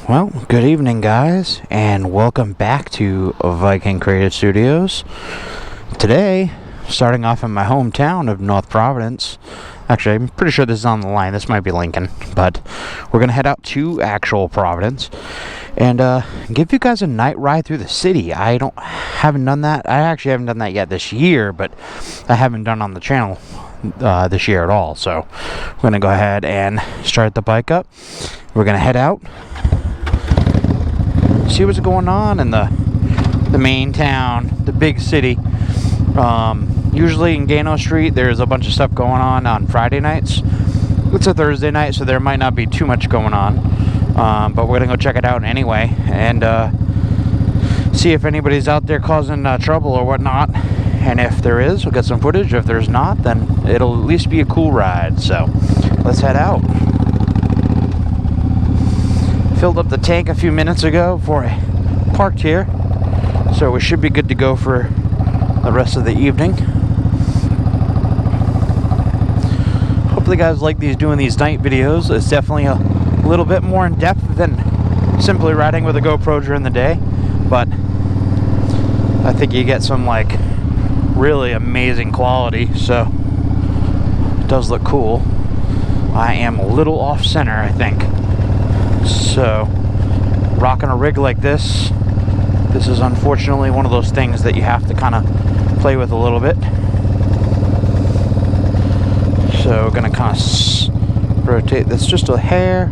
Well, good evening, guys, and welcome back to Viking Creative Studios. Today, starting off in my hometown of North Providence. Actually, I'm pretty sure this is on the line. This might be Lincoln, but we're going to head out to actual Providence and give you guys a night ride through the city. I haven't done that. I actually haven't done that yet this year, but I haven't done on the channel this year at all. So we're going to go ahead and start the bike up. We're going to head out, see what's going on in the main town, the big city. Usually in Gano Street there's a bunch of stuff going on Friday nights. It's a Thursday night, so there might not be too much going on, but we're gonna go check it out anyway and see if anybody's out there causing trouble or whatnot. And if there is, we'll get some footage. If there's not, then it'll at least be a cool ride. So let's head out. Filled up the tank a few minutes ago before I parked here, so we should be good to go for the rest of the evening. Hopefully you guys like doing these night videos. It's definitely a little bit more in depth than simply riding with a GoPro during the day, but I think you get some like really amazing quality, so it does look cool. I am a little off center, I think. So, rocking a rig like this is unfortunately one of those things that you have to kind of play with a little bit. So, we're going to kind of rotate this just a hair.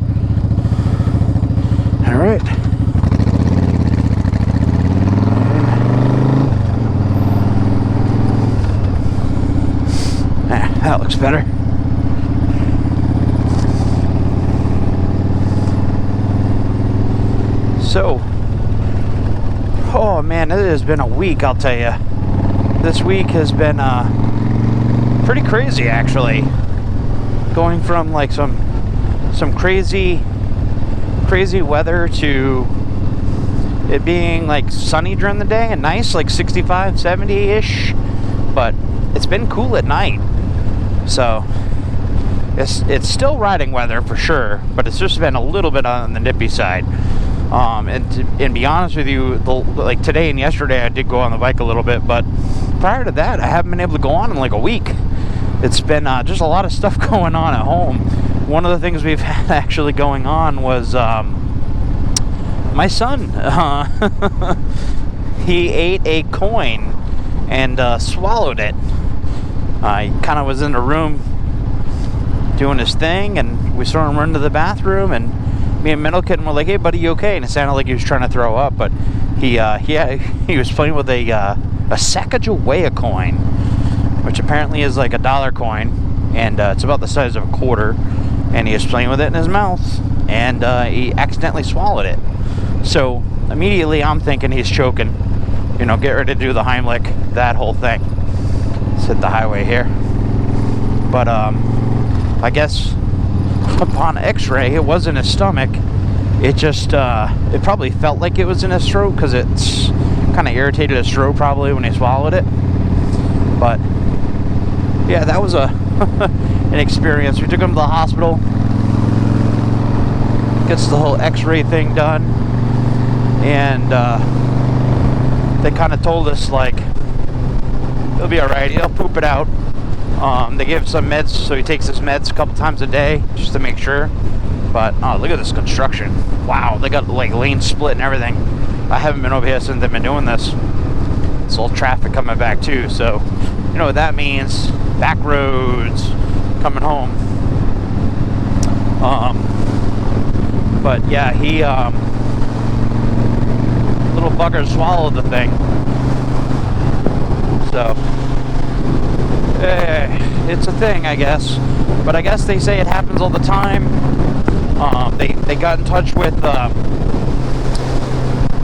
Alright. That looks better. So, oh man, it has been a week, I'll tell you. This week has been pretty crazy, actually. Going from like some crazy weather to it being like sunny during the day and nice, like 65, 70-ish. But it's been cool at night. So, it's still riding weather for sure, but it's just been a little bit on the nippy side. And to be honest with you, like today and yesterday I did go on the bike a little bit, but prior to that I haven't been able to go on in like a week. It's been just a lot of stuff going on at home. One of the things we've had actually going on was my son. He ate a coin and swallowed it. He kind of was in the room doing his thing, and we saw him run to the bathroom, and me and Middleton were like, "Hey, buddy, you okay?" And it sounded like he was trying to throw up, but he was playing with a Sacagawea coin, which apparently is like a dollar coin, and it's about the size of a quarter. And he was playing with it in his mouth, and he accidentally swallowed it. So immediately I'm thinking he's choking. You know, get ready to do the Heimlich, that whole thing. Let's hit the highway here. But I guess upon x-ray it wasn't his stomach. It just it probably felt like it was in his throat because it's kind of irritated his throat probably when he swallowed it. But yeah, that was an experience. We took him to the hospital, gets the whole x-ray thing done, and they kind of told us like he'll be alright, he'll poop it out. They give him some meds, so he takes his meds a couple times a day just to make sure. But oh, look at this construction! Wow, they got like lane split and everything. I haven't been over here since they've been doing this. It's all traffic coming back too, so you know what that means. Back roads coming home. But yeah, he little bugger swallowed the thing. So it's a thing, I guess. But I guess they say it happens all the time. They got in touch with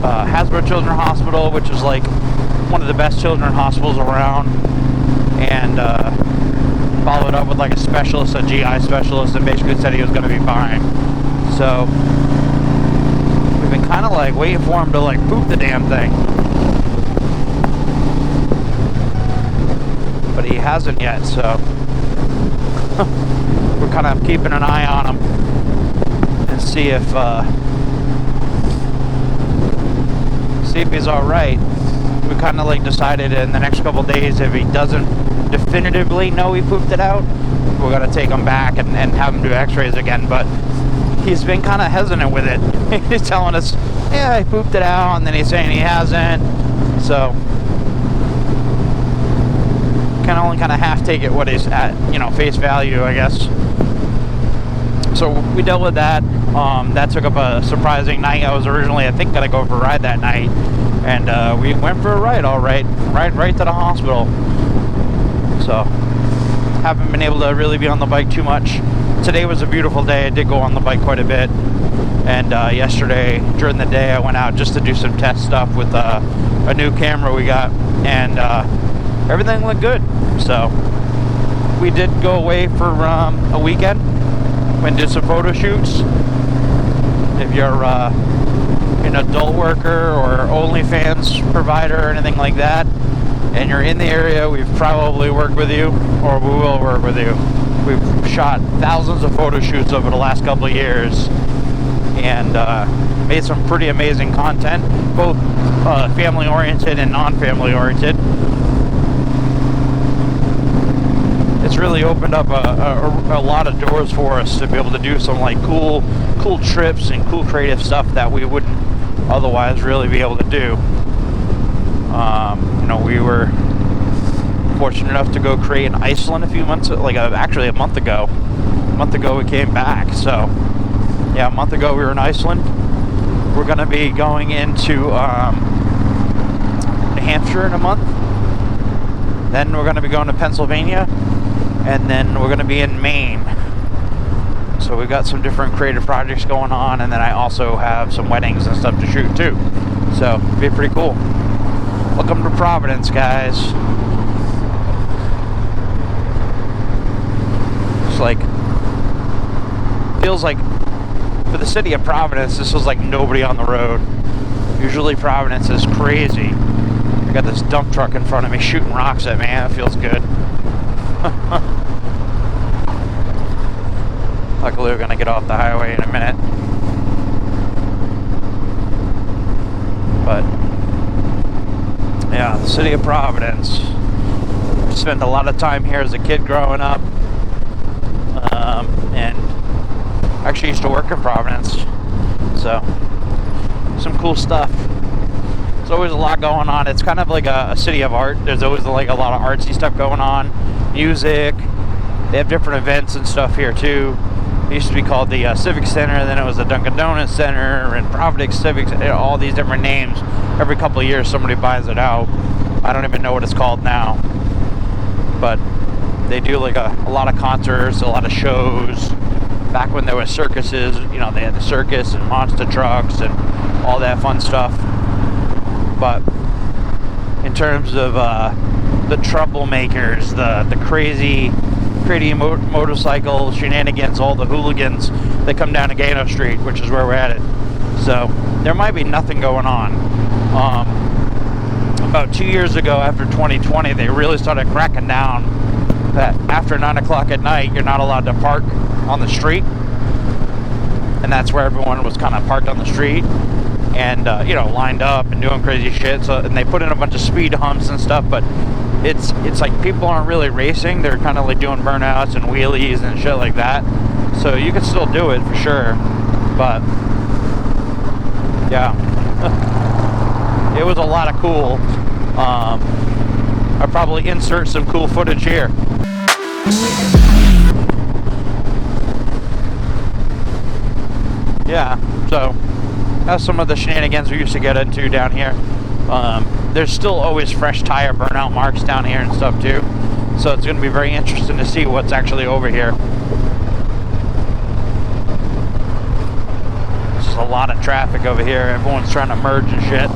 Hasbro Children's Hospital, which is like one of the best children's hospitals around, and followed up with like a specialist, a GI specialist, and basically said he was going to be fine. So we've been kind of like waiting for him to like poop the damn thing, but he hasn't yet. So we're kind of keeping an eye on him and see if see if he's all right. We kind of like decided in the next couple days, if he doesn't definitively know he pooped it out, we're gonna take him back and have him do x-rays again. But he's been kind of hesitant with it. He's telling us, yeah, I pooped it out, and then he's saying he hasn't. So can only kind of half take it what he's at, you know, face value, I guess. So we dealt with that. That took up a surprising night. I was originally, I think, gonna go for a ride that night, and we went for a ride, all right, right to the hospital. So haven't been able to really be on the bike too much. Today was a beautiful day. I did go on the bike quite a bit, and yesterday during the day I went out just to do some test stuff with a new camera we got, and everything looked good. So we did go away for a weekend and did some photo shoots. If you're an adult worker or OnlyFans provider or anything like that, and you're in the area, we've probably worked with you, or we will work with you. We've shot thousands of photo shoots over the last couple of years, and made some pretty amazing content, both family oriented and non-family oriented. It's really opened up a lot of doors for us to be able to do some like cool trips and cool creative stuff that we wouldn't otherwise really be able to do. You know, we were fortunate enough to go create in Iceland a few months, actually a month ago. A month ago we came back. So yeah, a month ago we were in Iceland. We're gonna be going into New Hampshire in a month. Then we're gonna be going to Pennsylvania, and then we're gonna be in Maine. So we've got some different creative projects going on, and then I also have some weddings and stuff to shoot too. So it'll be pretty cool. Welcome to Providence, guys. It's like, feels like for the city of Providence, this was like nobody on the road. Usually Providence is crazy. I got this dump truck in front of me shooting rocks at me. It feels good. Luckily we're gonna get off the highway in a minute. But yeah, the city of Providence. Spent a lot of time here as a kid growing up, and actually used to work in Providence. So some cool stuff. There's always a lot going on. It's kind of like a city of art. There's always like a lot of artsy stuff going on. Music. They have different events and stuff here too. It used to be called the Civic Center, then it was the Dunkin' Donuts Center, and Providence Civic, all these different names. Every couple of years somebody buys it out. I don't even know what it's called now. But they do like a lot of concerts, a lot of shows. Back when there were circuses, you know, they had the circus and monster trucks and all that fun stuff. But in terms of the troublemakers, the crazy motorcycle shenanigans, all the hooligans that come down to Gano Street, which is where we're headed. So there might be nothing going on. About 2 years ago, after 2020, they really started cracking down that after 9 o'clock at night, you're not allowed to park on the street. And that's where everyone was kind of parked on the street and, you know, lined up and doing crazy shit. So, and they put in a bunch of speed humps and stuff, but it's like people aren't really racing. They're kind of like doing burnouts and wheelies and shit like that. So you can still do it for sure. But yeah, it was a lot of cool. I'll probably insert some cool footage here. Yeah, so that's some of the shenanigans we used to get into down here. There's still always fresh tire burnout marks down here and stuff too. So it's going to be very interesting to see what's actually over here. There's a lot of traffic over here. Everyone's trying to merge and shit.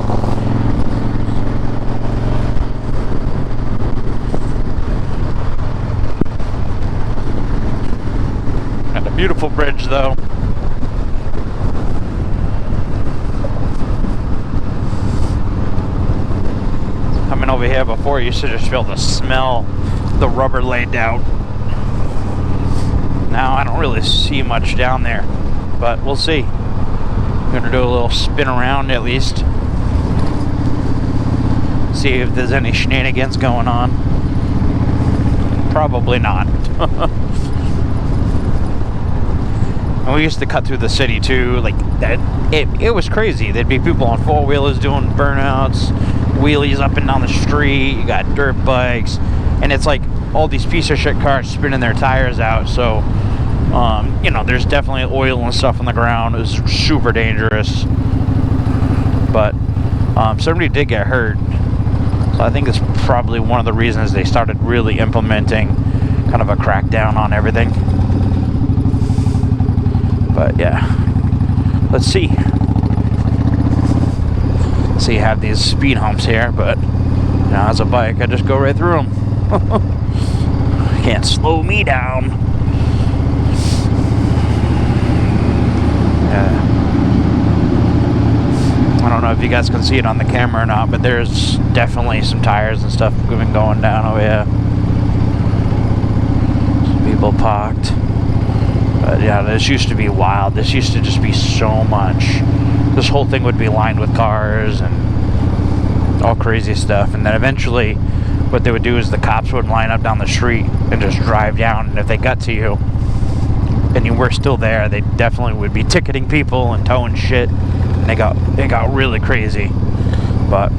Got a beautiful bridge though. Coming over here before, you should just feel the smell, the rubber laid out. Now I don't really see much down there, but we'll see. I'm gonna do a little spin around at least. see if there's any shenanigans going on. Probably not. And we used to cut through the city too, like that. It was crazy. There'd be people on four-wheelers doing burnouts, wheelies up and down the street. You got dirt bikes, and it's like all these piece of shit cars spinning their tires out. So, you know, there's definitely oil and stuff on the ground. It was super dangerous. But somebody did get hurt. So I think it's probably one of the reasons they started really implementing kind of a crackdown on everything. But yeah, let's see. See, you have these speed humps here, but you know, as a bike, I just go right through them. Can't slow me down. Yeah. I don't know if you guys can see it on the camera or not, but there's definitely some tires and stuff been going down over here. Some people parked. But yeah, this used to be wild. This used to just be so much. This whole thing would be lined with cars and all crazy stuff. And then eventually what they would do is the cops would line up down the street and just drive down. And if they got to you and you were still there, they definitely would be ticketing people and towing shit. And it got really crazy. But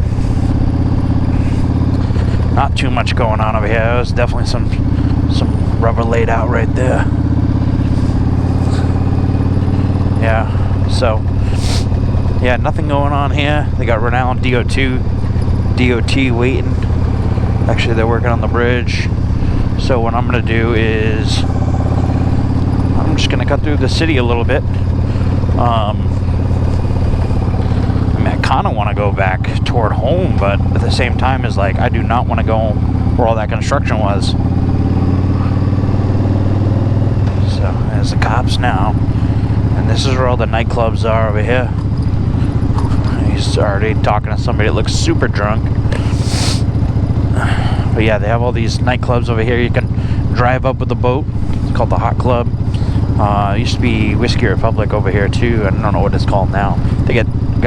not too much going on over here. There's definitely some rubber laid out right there. Yeah, so yeah, nothing going on here. They got Rhode Island DOT waiting. Actually, they're working on the bridge. So what I'm gonna do is I'm just gonna cut through the city a little bit. I mean, I kind of want to go back toward home, but at the same time, is like I do not want to go where all that construction was. So there's the cops now. And this is where all the nightclubs are over here. He's already talking to somebody that looks super drunk. But yeah, they have all these nightclubs over here. You can drive up with a boat. It's called the Hot Club. It used to be Whiskey Republic over here too. I don't know what it's called now. They got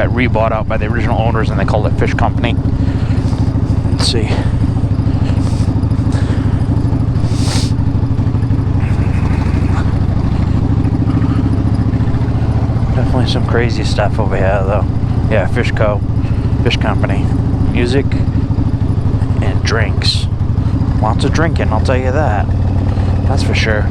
rebought out by the original owners and they called it Fish Company. Let's see. Definitely some crazy stuff over here though. Yeah, Fish Company. Music and drinks. Lots of drinking, I'll tell you that. That's for sure.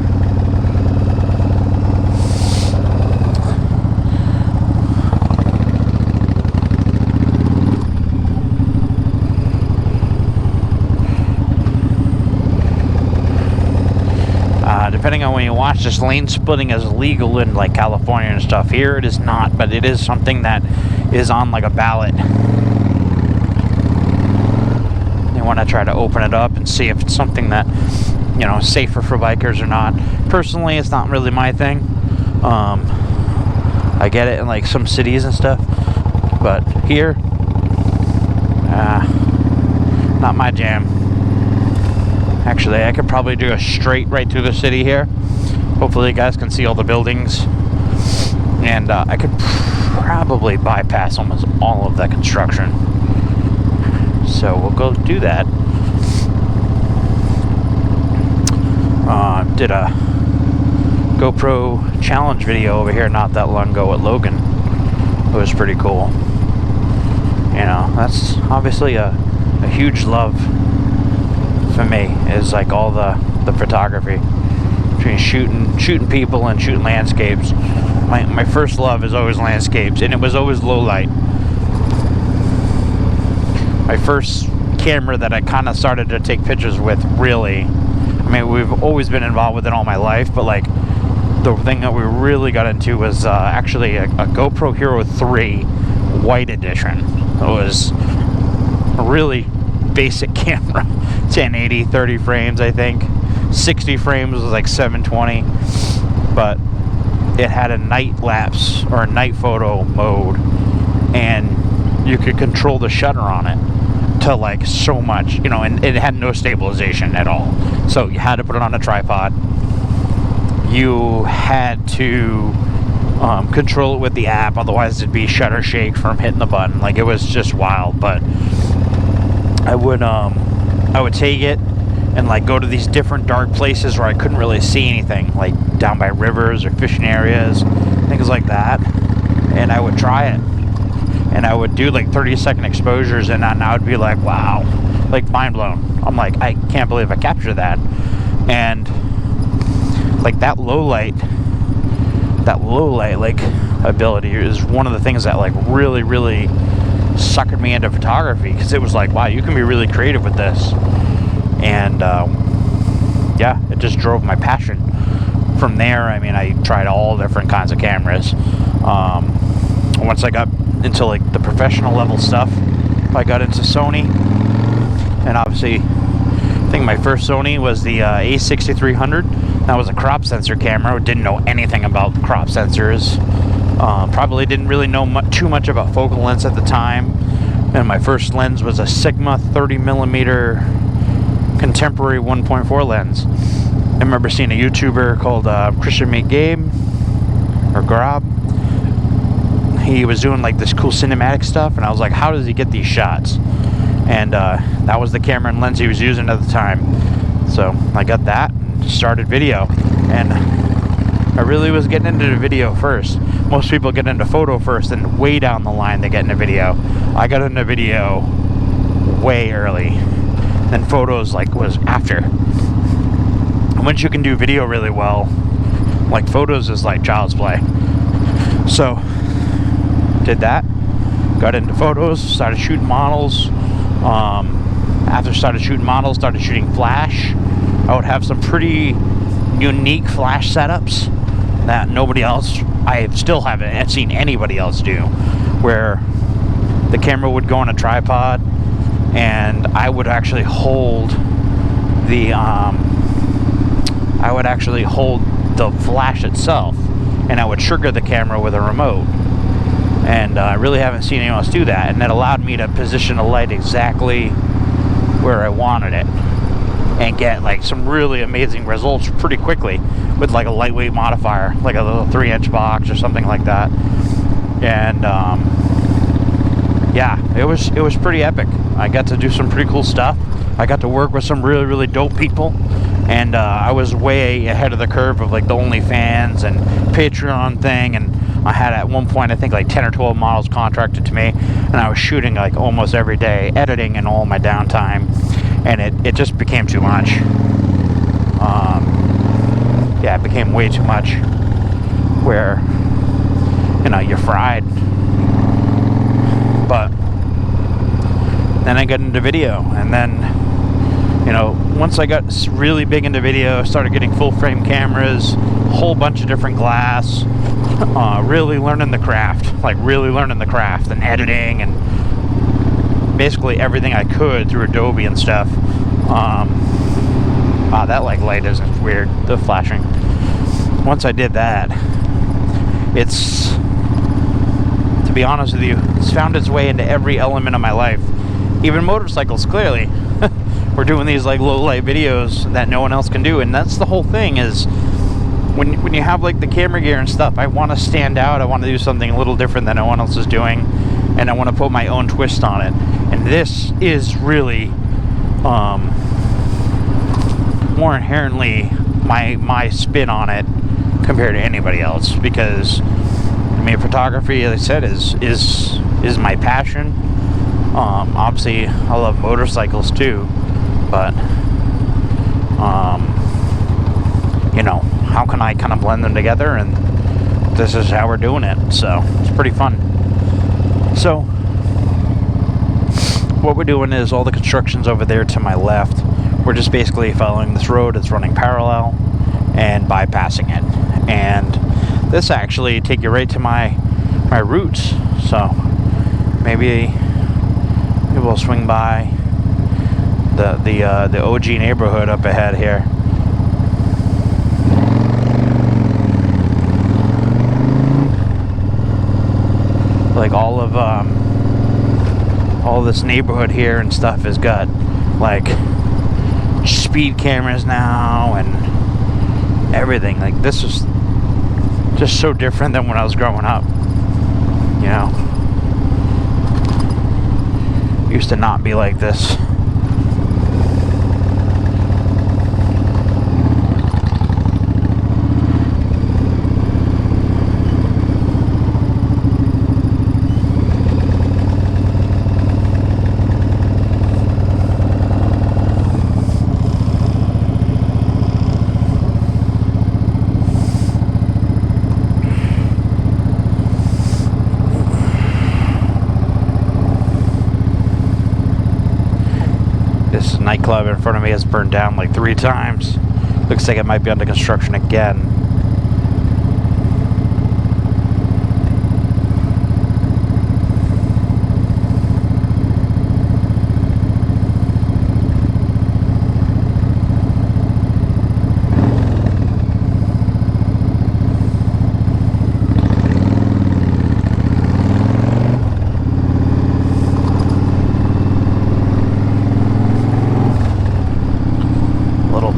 Depending on when you watch this, lane splitting is legal in like California and stuff. Here it is not, but it is something that is on like a ballot. They want to try to open it up and see if it's something that, you know, is safer for bikers or not. Personally, it's not really my thing. I get it in like some cities and stuff, but here, not my jam. Actually, I could probably do a straight right through the city here. Hopefully you guys can see all the buildings. And I could probably bypass almost all of that construction. So we'll go do that. Did a GoPro challenge video over here not that long ago at Logan. It was pretty cool. You know, that's obviously a huge love for me, is like all the photography, between shooting people and shooting landscapes. My first love is always landscapes, and it was always low light. My first camera that I kind of started to take pictures with, really, I mean, we've always been involved with it all my life, but like the thing that we really got into was actually a GoPro Hero 3 white edition. It was a really basic camera. 1080, 30 frames, I think. 60 frames was like 720, but it had a night lapse or a night photo mode, and you could control the shutter on it to like so much, you know, and it had no stabilization at all. So you had to put it on a tripod. You had to control it with the app, otherwise it'd be shutter shake from hitting the button. Like, it was just wild. But I would take it and like go to these different dark places where I couldn't really see anything, like down by rivers or fishing areas, things like that. And I would try it, and I would do like 30-second exposures, and I would be like, wow, like mind blown. I'm like, I can't believe I captured that. And like that low light like ability is one of the things that like really suckered me into photography, because it was like, wow, you can be really creative with this. And yeah, it just drove my passion. From there, I mean, I tried all different kinds of cameras. Once I got into like the professional level stuff, I got into Sony, and obviously I think my first Sony was the A6300. That was a crop sensor camera. Didn't know anything about crop sensors. Probably didn't really know too much about focal lengths at the time. And my first lens was a Sigma 30mm contemporary 1.4 lens. I remember seeing a YouTuber called Christian Mate Gabe, or Grab. He was doing like this cool cinematic stuff, and I was like, how does he get these shots? And that was the camera and lens he was using at the time. So I got that and started video, and I really was getting into the video first. Most people get into photo first, and way down the line they get into video. I got into video way early, then photos like was after. And once you can do video really well, like photos is like child's play. So did that, got into photos, started shooting models. After started shooting models, started shooting flash. I would have some pretty unique flash setups that nobody else, I still haven't seen anybody else do, where the camera would go on a tripod and I would actually hold the flash itself, and I would trigger the camera with a remote. And I really haven't seen anyone else do that, and that allowed me to position the light exactly where I wanted it and get like some really amazing results pretty quickly with like a lightweight modifier, like a little 3-inch box or something like that. And yeah, it was pretty epic. I got to do some pretty cool stuff. I got to work with some really dope people, and I was way ahead of the curve of like the OnlyFans and Patreon thing. And I had at one point, I think like 10 or 12 models contracted to me, and I was shooting like almost every day, editing in all my downtime, and it just became too much. Yeah, it became way too much, where, you know, you're fried. But then I got into video, and then, you know, once I got really big into video, started getting full frame cameras, a whole bunch of different glass, really learning the craft, and editing and basically everything I could through Adobe and stuff. That like light isn't weird, the flashing. Once I did that, it's, to be honest with you, it's found its way into every element of my life. Even motorcycles, clearly. We're doing these like low light videos that no one else can do, and that's the whole thing, is when you have like the camera gear and stuff, I want to stand out. I want to do something a little different than no one else is doing, and I want to put my own twist on it. And this is really more inherently my spin on it compared to anybody else, because I mean, photography, as I said, is my passion. Obviously I love motorcycles too, but you know, how can I kind of blend them together, and this is how we're doing it. So it's pretty fun. So what we're doing is all the construction's over there to my left. We're just basically following this road. It's running parallel and bypassing it, and this actually take you right to my roots. So maybe we'll swing by the OG neighborhood up ahead here. Like all this neighborhood here and stuff has got like speed cameras now and everything. Like, this is just so different than when I was growing up, you know. It used to not be like this. This nightclub in front of me has burned down like 3 times. Looks like it might be under construction again.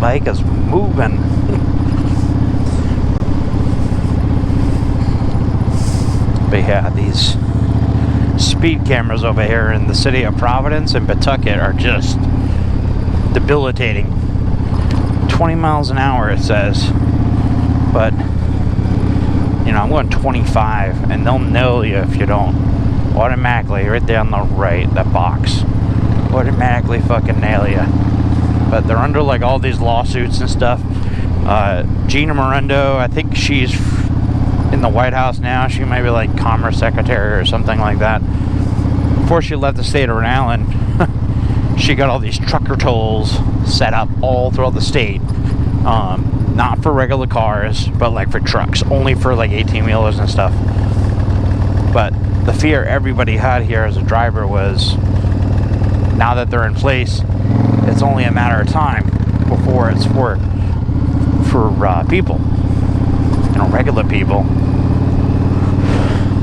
Bike is moving. But yeah, these speed cameras over here in the city of Providence and Pawtucket are just debilitating. 20 miles an hour it says, but you know, I'm going 25 and they'll nail you if you don't. Automatically, right there on the right, that box, automatically fucking nail you. But they're under like all these lawsuits and stuff. Gina Morendo, I think she's in the White House now. She might be like Commerce Secretary or something like that. Before she left the state of Rhode Island, she got all these trucker tolls set up all throughout the state. Not for regular cars, but like for trucks. Only for like 18-wheelers and stuff. But the fear everybody had here as a driver was, now that they're in place, it's only a matter of time before it's for people, you know, regular people.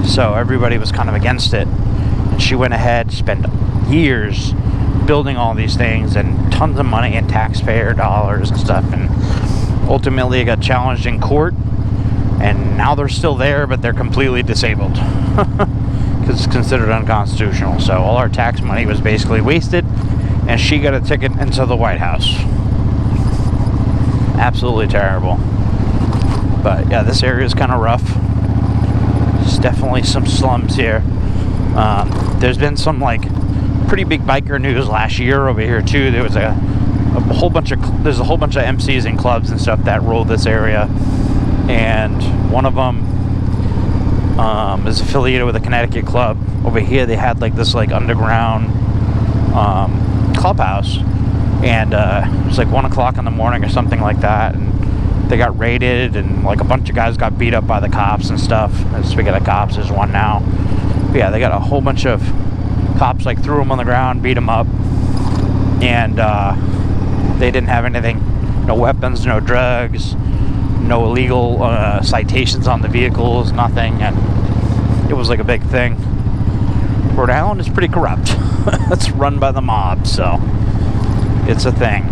So everybody was kind of against it, and she went ahead, spent years building all these things and tons of money and taxpayer dollars and stuff, and ultimately it got challenged in court, and now they're still there, but they're completely disabled because it's considered unconstitutional. So all our tax money was basically wasted, and she got a ticket into the White House. Absolutely terrible. But yeah, this area is kind of rough. There's definitely some slums here. There's been some like pretty big biker news last year over here too. There was a whole bunch of MCs and clubs and stuff that ruled this area, and one of them is affiliated with a Connecticut club. Over here they had like this like underground clubhouse, and it was like 1 o'clock in the morning or something like that, and they got raided, and like a bunch of guys got beat up by the cops and stuff. And speaking of cops, there's one now. But yeah, they got a whole bunch of cops like threw them on the ground, beat them up, and they didn't have anything, no weapons, no drugs, no illegal citations on the vehicles, nothing, and it was like a big thing. Rhode Island is pretty corrupt. It's run by the mob, so it's a thing.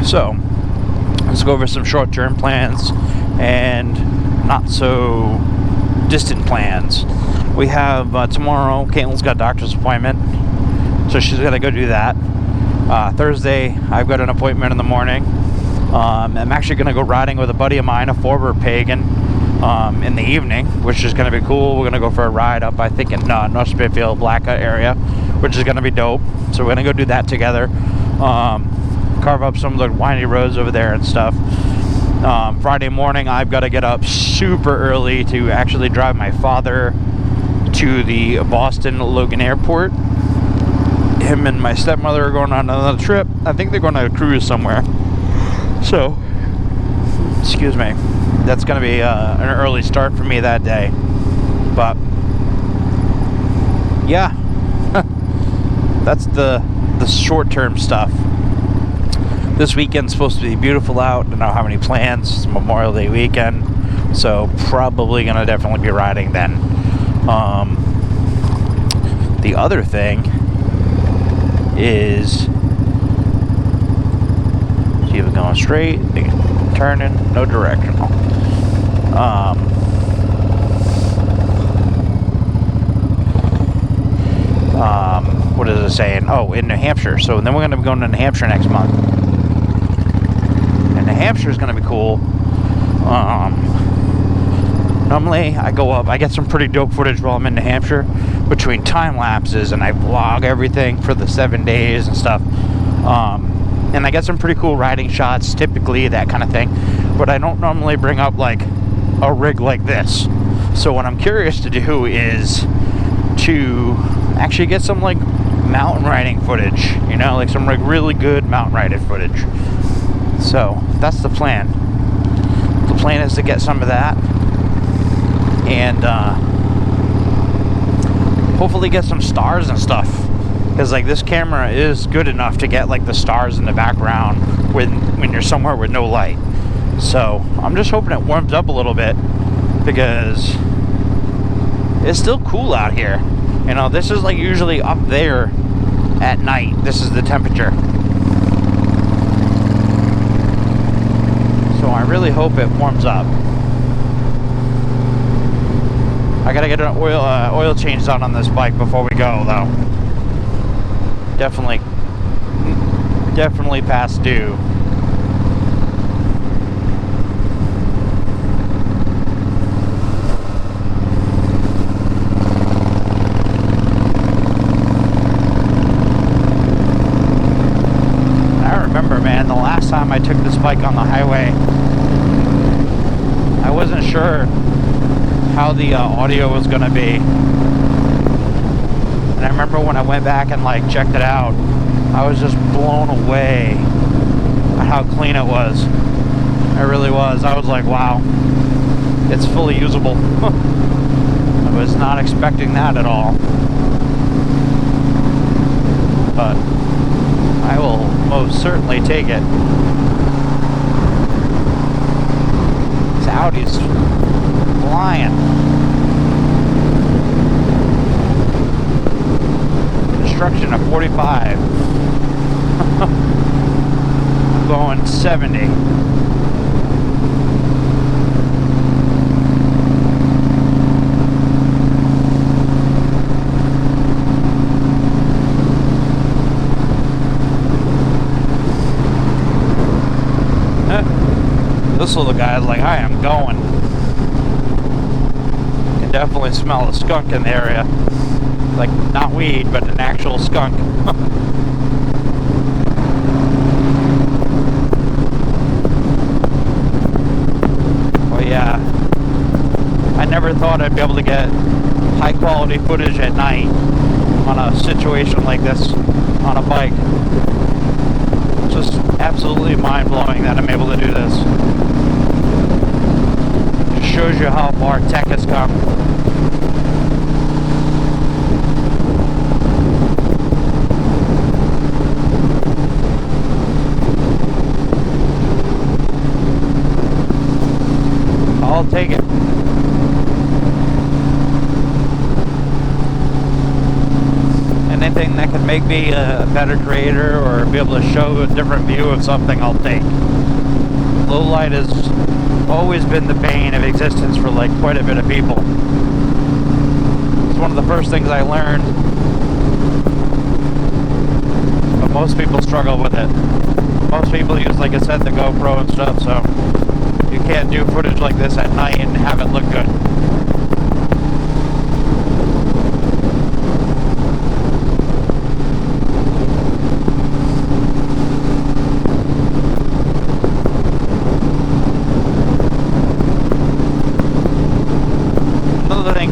So let's go over some short-term plans and not so distant plans. We have tomorrow, Caitlin's got a doctor's appointment, so she's got to go do that. Thursday, I've got an appointment in the morning. I'm actually going to go riding with a buddy of mine, a former pagan, in the evening, which is going to be cool. We're going to go for a ride up, I think, in North Smithfield, Blacka area, which is going to be dope. So we're going to go do that together. Carve up some of the windy roads over there and stuff. Friday morning, I've got to get up super early to actually drive my father to the Boston Logan Airport. Him and my stepmother are going on another trip. I think they're going on a cruise somewhere. So, excuse me. That's going to be an early start for me that day. But, yeah. That's the short-term stuff. This weekend's supposed to be beautiful out. I don't know how many plans. It's Memorial Day weekend. So, probably going to definitely be riding then. The other thing is, see if it's going straight, turning, no directional. What is it saying? Oh, in New Hampshire. So then we're going to be going to New Hampshire next month. And New Hampshire is going to be cool. Normally, I go up, I get some pretty dope footage while I'm in New Hampshire between time lapses, and I vlog everything for the 7 days and stuff. And I get some pretty cool riding shots, typically, that kind of thing. But I don't normally bring up like a rig like this. So what I'm curious to do is to actually get some like mountain riding footage, you know, like some like really good mountain riding footage. So that's the plan. The plan is to get some of that and hopefully get some stars and stuff, because like this camera is good enough to get like the stars in the background when you're somewhere with no light. So I'm just hoping it warms up a little bit, because it's still cool out here. You know, this is like usually up there at night. This is the temperature. So I really hope it warms up. I gotta get an oil change done on this bike before we go, though. Definitely past due. Man, the last time I took this bike on the highway, I wasn't sure how the audio was gonna be, and I remember when I went back and like checked it out, I was just blown away at how clean it was. It really was. I was like, wow, it's fully usable. I was not expecting that at all, but I will most certainly take it. This Audi's flying. Construction of 45. I'm going 70. This little guy's like, I am going. You can definitely smell the skunk in the area. Like, not weed, but an actual skunk. Well, yeah. I never thought I'd be able to get high quality footage at night on a situation like this on a bike. It's just absolutely mind-blowing that I'm able to do this. Shows you how far tech has come. I'll take it. Anything that can make me a better creator or be able to show a different view of something, I'll take. Low light has always been the bane of existence for like quite a bit of people. It's one of the first things I learned, but most people struggle with it. Most people use, like I said, the GoPro and stuff, so you can't do footage like this at night and have it look good.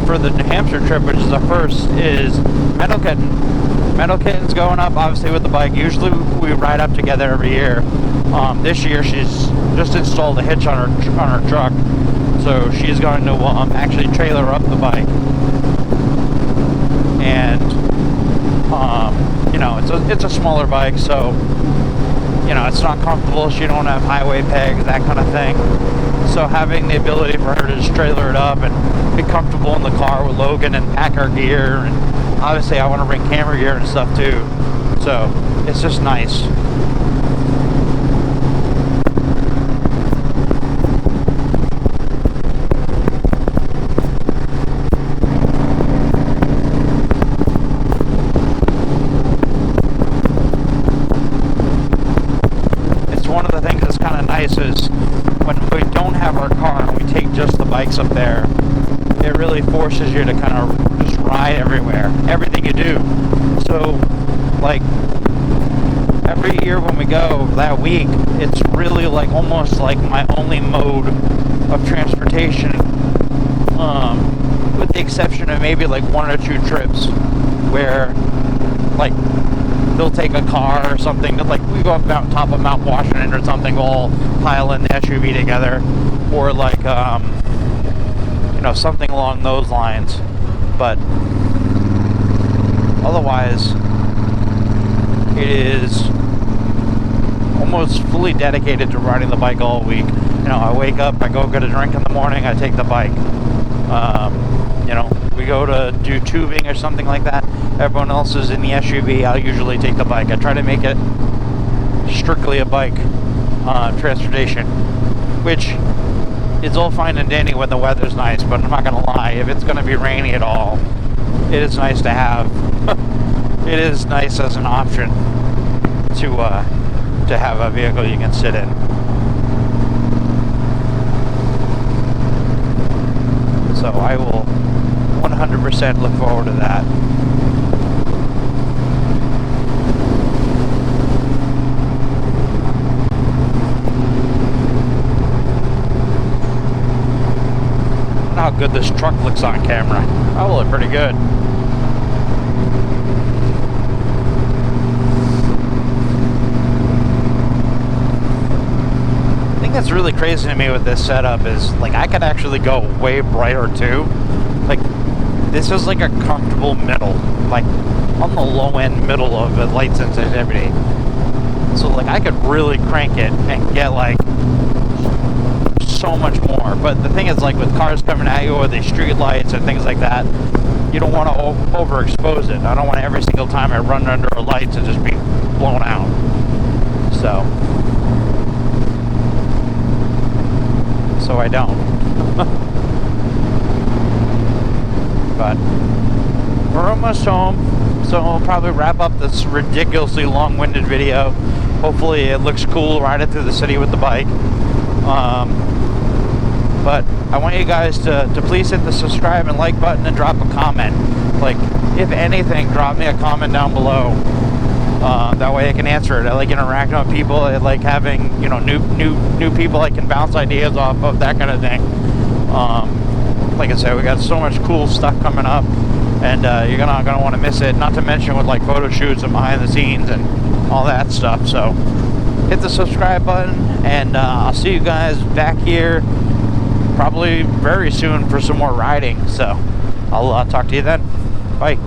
For the New Hampshire trip, which is the first, is Metal Kitten. Metal Kitten's going up, obviously, with the bike. Usually we ride up together every year. This year she's just installed a hitch on her truck, so she's going to actually trailer up the bike. And you know, it's a smaller bike, so you know, it's not comfortable. She don't have highway pegs, that kind of thing. So having the ability for her to just trailer it up and be comfortable in the car with Logan and pack our gear, and obviously I want to bring camera gear and stuff too. So it's just nice. Is when we don't have our car and we take just the bikes up there, it really forces you to kind of just ride everywhere, everything you do. So like every year when we go that week, it's really like almost like my only mode of transportation, with the exception of maybe like 1 or 2 trips where like they'll take a car or something, like we go up on top of Mount Washington or something, we'll all pile in the SUV together, or like you know, something along those lines. But otherwise it is almost fully dedicated to riding the bike all week. You know, I wake up, I go get a drink in the morning, I take the bike. You know, we go to do tubing or something like that. Everyone else is in the SUV. I'll usually take the bike. I try to make it strictly a bike transportation, which is all fine and dandy when the weather's nice, but I'm not gonna lie, if it's gonna be rainy at all, it is nice to have. It is nice as an option to have a vehicle you can sit in. So I will 100% look forward to that. I don't know how good this truck looks on camera. That'll look pretty good. That's really crazy to me with this setup is like I could actually go way brighter too. Like this is like a comfortable middle, like on the low end middle of the light sensitivity. So like I could really crank it and get like so much more. But the thing is, like with cars coming at you or the street lights and things like that, you don't want to overexpose it. I don't want every single time I run under a light to just be blown out. So I don't. But we're almost home, so we'll probably wrap up this ridiculously long-winded video. Hopefully it looks cool riding through the city with the bike. But I want you guys to please hit the subscribe and like button and drop a comment. Like, if anything, drop me a comment down below. That way I can answer it. I like interacting with people. I like having, you know, new people I can bounce ideas off of, that kind of thing. Like I said, we got so much cool stuff coming up, and you're gonna want to miss it. Not to mention with like photo shoots and behind the scenes and all that stuff. So hit the subscribe button, and I'll see you guys back here probably very soon for some more riding. So I'll talk to you then. Bye.